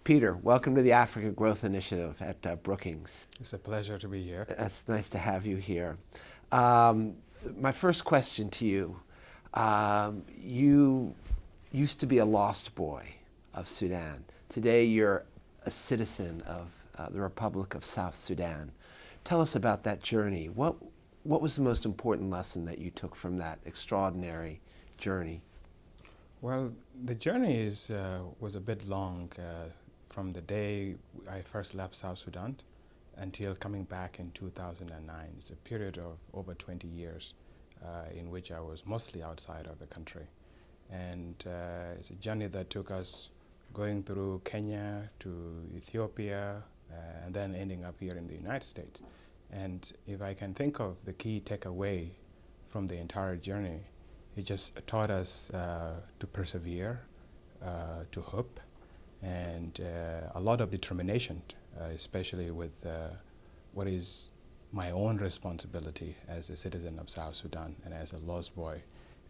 Peter, welcome to the Africa Growth Initiative at Brookings. It's a pleasure to be here. It's nice to have you here. My first question to you, you used to be a lost boy of Sudan. Today you're a citizen of the Republic of South Sudan. Tell us about that journey. What was the most important lesson that you took from that extraordinary journey? Well, the journey was a bit long from the day I first left South Sudan until coming back in 2009. It's a period of over 20 years in which I was mostly outside of the country. And it's a journey that took us going through Kenya to Ethiopia and then ending up here in the United States. And if I can think of the key takeaway from the entire journey, it just taught us to persevere, to hope, and a lot of determination, especially with what is my own responsibility as a citizen of South Sudan and as a lost boy.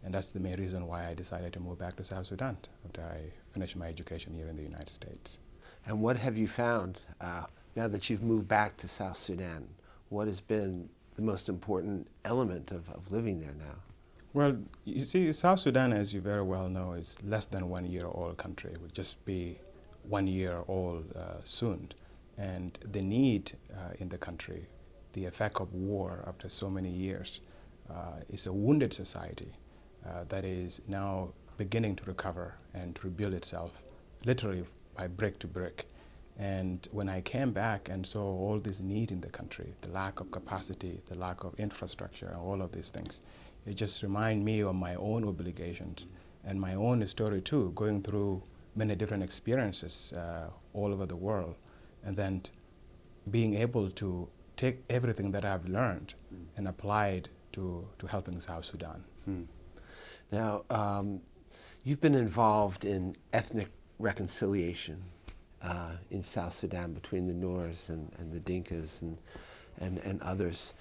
And that's the main reason why I decided to move back to South Sudan after I finished my education here in the United States. And what have you found now that you've moved back to South Sudan? What has been the most important element of living there now? Well, you see, South Sudan, as you very well know, is less than 1 year old country. It will just be 1 year old soon. And the need in the country, the effect of war after so many years, is a wounded society that is now beginning to recover and to rebuild itself, literally by brick to brick. And when I came back and saw all this need in the country, the lack of capacity, the lack of infrastructure, and all of these things, it just reminded me of my own obligations and my own story too, going through many different experiences all over the world, and then being able to take everything that I've learned and apply it to helping South Sudan. Now, you've been involved in ethnic reconciliation in South Sudan between the Noors and the Dinkas and others.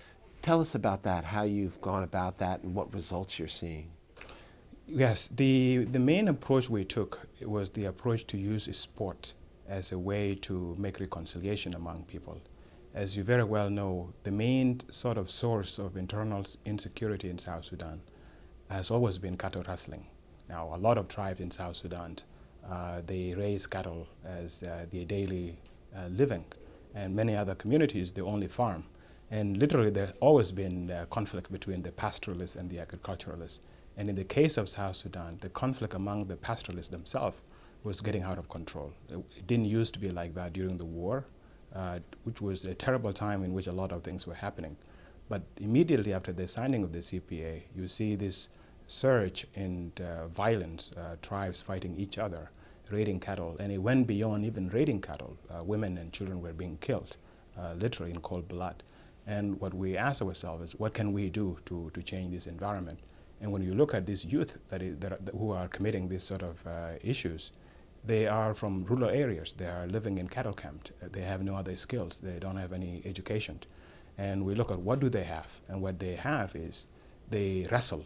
Tell us about that, how you've gone about that and what results you're seeing. Yes, the main approach we took was the approach to use sport as a way to make reconciliation among people. As you very well know, the main sort of source of internal insecurity in South Sudan has always been cattle rustling. Now, a lot of tribes in South Sudan, they raise cattle as their daily living, and many other communities, they only farm. And literally, there's always been conflict between the pastoralists and the agriculturalists. And in the case of South Sudan, the conflict among the pastoralists themselves was getting out of control. It didn't used to be like that during the war, which was a terrible time in which a lot of things were happening. But immediately after the signing of the CPA, you see this surge in violence, tribes fighting each other, raiding cattle, and it went beyond even raiding cattle. Women and children were being killed, literally in cold blood. And what we asked ourselves is, what can we do to change this environment? And when you look at these youth who are committing these sort of issues, they are from rural areas. They are living in cattle camps. They have no other skills. They don't have any education. And we look at what do they have? And what they have is they wrestle.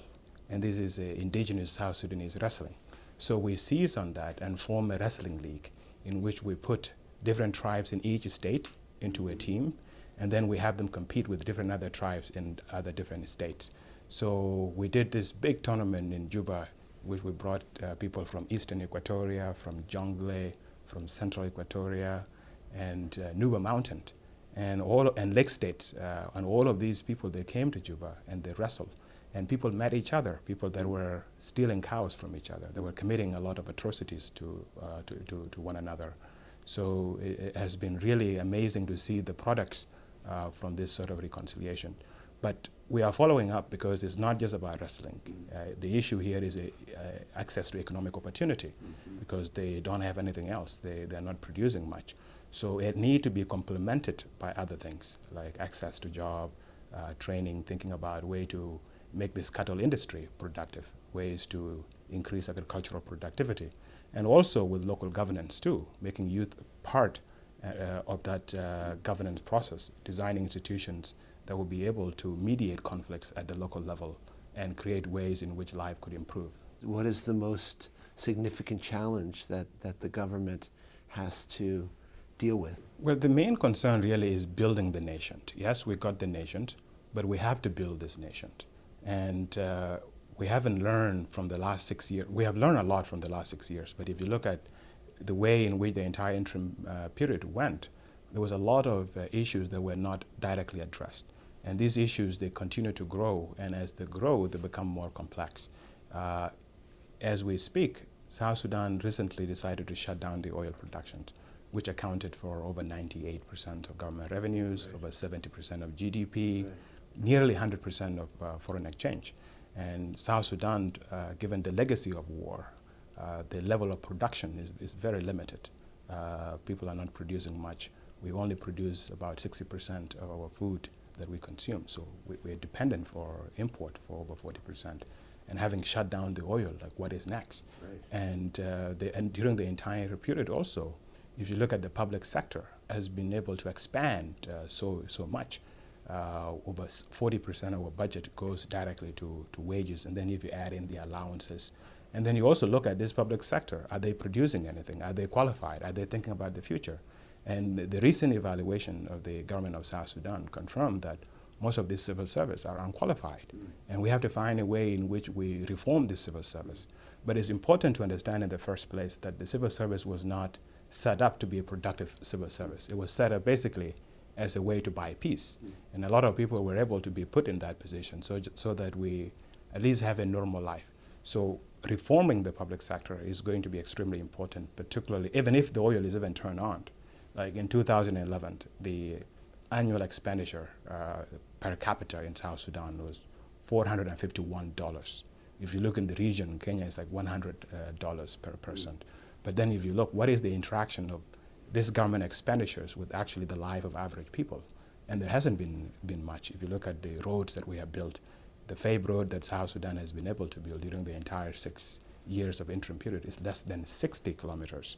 And this is indigenous South Sudanese wrestling. So we seize on that and form a wrestling league in which we put different tribes in each state into a team, and then we have them compete with different other tribes in other different states. So we did this big tournament in Juba, which we brought people from Eastern Equatoria, from Jonglei, from Central Equatoria, and Nuba Mountain, and Lake States. And all of these people, they came to Juba and they wrestled. And people met each other, people that were stealing cows from each other. They were committing a lot of atrocities to one another. So it has been really amazing to see the products from this sort of reconciliation. But we are following up because it's not just about wrestling. The issue here is access to economic opportunity because they don't have anything else. They're not producing much. So it needs to be complemented by other things like access to job, training, thinking about way to make this cattle industry productive, ways to increase agricultural productivity, and also with local governance too, making youth part of that governance process, designing institutions that will be able to mediate conflicts at the local level and create ways in which life could improve. What is the most significant challenge that the government has to deal with? Well, the main concern really is building the nation. Yes, we got the nation, but we have to build this nation. And we haven't learned from the last 6 years. We have learned a lot from the last 6 years, but if you look at the way in which the entire interim period went, there was a lot of issues that were not directly addressed. And these issues, they continue to grow, and as they grow, they become more complex. As we speak, South Sudan recently decided to shut down the oil production, which accounted for over 98% of government revenues, over 70% of GDP, nearly 100% of foreign exchange. And South Sudan, given the legacy of war, the level of production is very limited. People are not producing much. We only produce about 60% of our food that we consume. So we're dependent for import for over 40%. And having shut down the oil, like what is next? Right. And during the entire period also, if you look at the public sector, has been able to expand so much. Over 40% of our budget goes directly to wages, and then if you add in the allowances, and then you also look at this public sector, are they producing anything? Are they qualified? Are they thinking about the future? And the recent evaluation of the government of South Sudan confirmed that most of this civil service are unqualified. And we have to find a way in which we reform the civil service. But it's important to understand in the first place that the civil service was not set up to be a productive civil service. It was set up basically as a way to buy peace. And a lot of people were able to be put in that position so that we at least have a normal life. So reforming the public sector is going to be extremely important, particularly even if the oil is even turned on. Like in 2011, the annual expenditure per capita in South Sudan was $451. If you look in the region, Kenya is like $100 per person. But then if you look, what is the interaction of this government expenditures with actually the life of average people? And there hasn't been much. If you look at the roads that we have built, the FABE road that South Sudan has been able to build during the entire 6 years of interim period is less than 60 kilometers.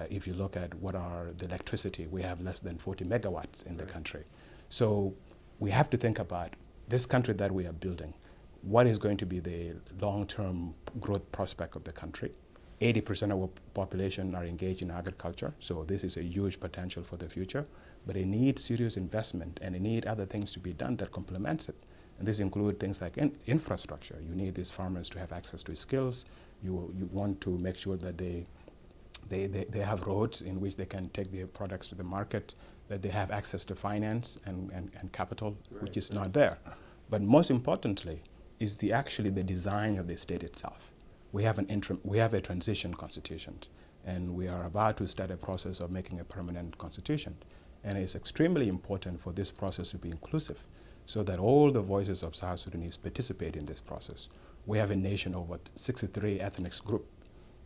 If you look at what are the electricity, we have less than 40 megawatts in the country. So we have to think about this country that we are building. What is going to be the long-term growth prospect of the country? 80% of our population are engaged in agriculture, so this is a huge potential for the future, but it needs serious investment and it needs other things to be done that complements it. And this includes things like infrastructure. You need these farmers to have access to skills. You want to make sure that they have roads in which they can take their products to the market, that they have access to finance and capital, which is not there. But most importantly is actually the design of the state itself. We have a transition constitution, and we are about to start a process of making a permanent constitution. And it's extremely important for this process to be inclusive so that all the voices of South Sudanese participate in this process. We have a nation of 63 ethnic groups,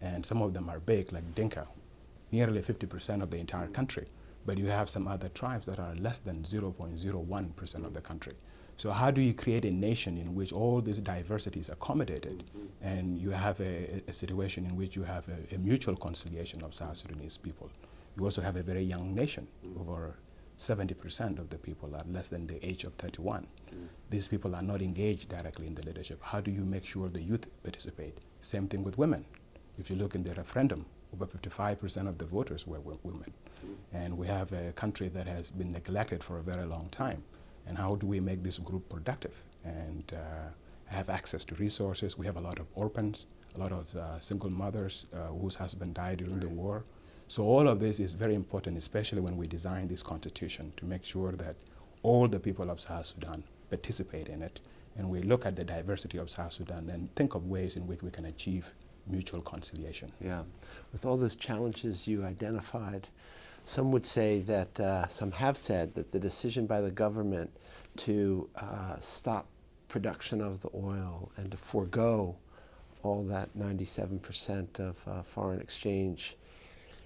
and some of them are big, like Dinka, nearly 50% of the entire country. But you have some other tribes that are less than 0.01% of the country. So how do you create a nation in which all this diversity is accommodated, and you have a situation in which you have a mutual conciliation of South Sudanese people? You also have a very young nation. Over 70% of the people are less than the age of 31. These people are not engaged directly in the leadership. How do you make sure the youth participate? Same thing with women. If you look in the referendum, over 55% of the voters were women. And we have a country that has been neglected for a very long time. And how do we make this group productive and have access to resources? We have a lot of orphans, a lot of single mothers whose husband died during the war. So all of this is very important, especially when we design this constitution, to make sure that all the people of South Sudan participate in it. And we look at the diversity of South Sudan and think of ways in which we can achieve mutual conciliation. Yeah. With all those challenges you identified, some would say that, some have said that the decision by the government to stop production of the oil and to forego all that 97% of foreign exchange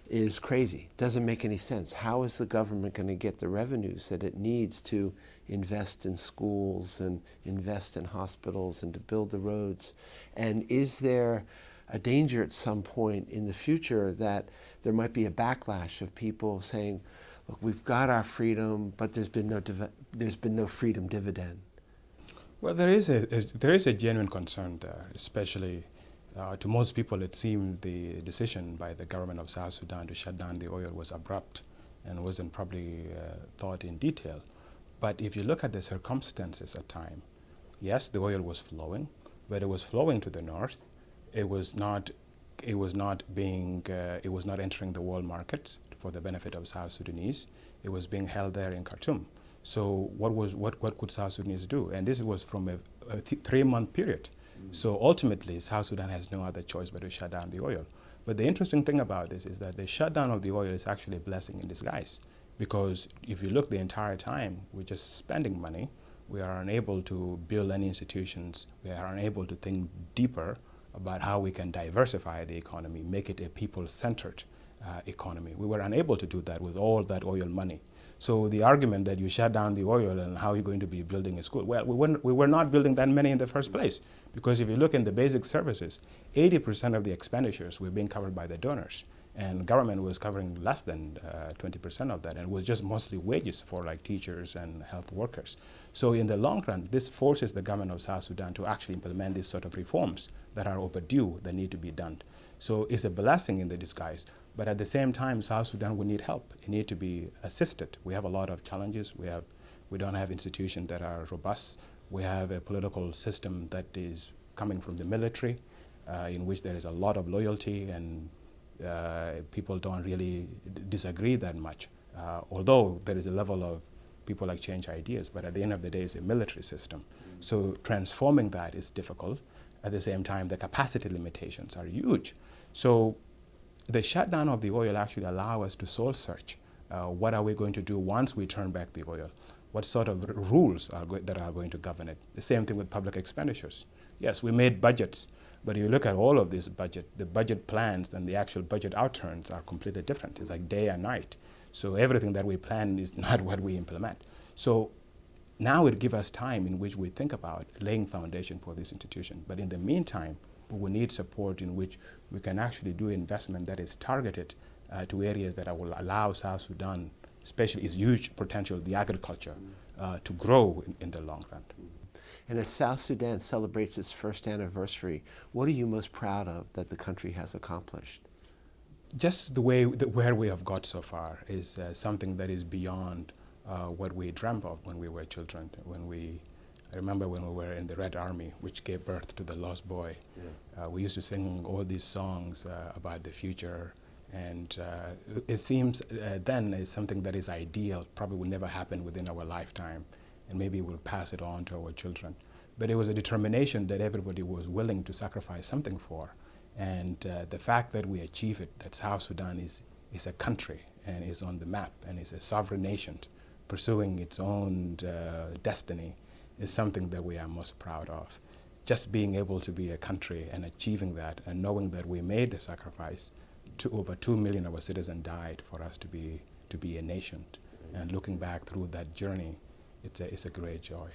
is crazy. Doesn't make any sense. How is the government going to get the revenues that it needs to invest in schools and invest in hospitals and to build the roads? And is there a danger at some point in the future that there might be a backlash of people saying, look, we've got our freedom, but there's been no freedom dividend? Well, there is a genuine concern there, especially To most people, it seemed the decision by the government of South Sudan to shut down the oil was abrupt and wasn't probably thought in detail. But if you look at the circumstances at time, yes, the oil was flowing, but it was flowing to the north. It was not entering the world markets for the benefit of South Sudanese. It was being held there in Khartoum. So what could South Sudanese do? And this was from a 3-month period. So ultimately, South Sudan has no other choice but to shut down the oil. But the interesting thing about this is that the shutdown of the oil is actually a blessing in disguise, because if you look the entire time, we're just spending money. We are unable to build any institutions. We are unable to think deeper about how we can diversify the economy, make it a people-centered economy. We were unable to do that with all that oil money. So the argument that you shut down the oil and how you're going to be building a school, well, we were not building that many in the first place, because if you look in the basic services, 80% of the expenditures were being covered by the donors, and government was covering less than 20% of that, and it was just mostly wages for like teachers and health workers. So in the long run, this forces the government of South Sudan to actually implement these sort of reforms that are overdue, that need to be done. So it's a blessing in the disguise, but at the same time, South Sudan will need help. It needs to be assisted. We have a lot of challenges. We don't have institutions that are robust. We have a political system that is coming from the military, in which there is a lot of loyalty, and people don't really disagree that much. Although there is a level of people exchange ideas, but at the end of the day, it's a military system. So transforming that is difficult. At the same time, the capacity limitations are huge. So the shutdown of the oil actually allow us to soul search. What are we going to do once we turn back the oil? What sort of rules that are going to govern it? The same thing with public expenditures. Yes, we made budgets, but you look at all of this budget, the budget plans and the actual budget outturns are completely different. It's like day and night. So everything that we plan is not what we implement. So now it gives us time in which we think about laying foundation for this institution. But in the meantime, we will need support in which we can actually do investment that is targeted to areas that will allow South Sudan, especially its huge potential, the agriculture, to grow in the long run. And as South Sudan celebrates its first anniversary, what are you most proud of that the country has accomplished? Just where we have got so far is something that is beyond what we dreamt of when we were children. I remember when we were in the Red Army, which gave birth to the Lost Boy. Yeah. We used to sing all these songs about the future, and it seems then is something that is ideal, probably will never happen within our lifetime, and maybe we'll pass it on to our children. But it was a determination that everybody was willing to sacrifice something for. And the fact that we achieve it, that South Sudan is a country and is on the map and is a sovereign nation pursuing its own destiny, is something that we are most proud of. Just being able to be a country and achieving that, and knowing that we made the sacrifice, to over 2 million of our citizens died for us to be a nation. And looking back through that journey, it's a great joy.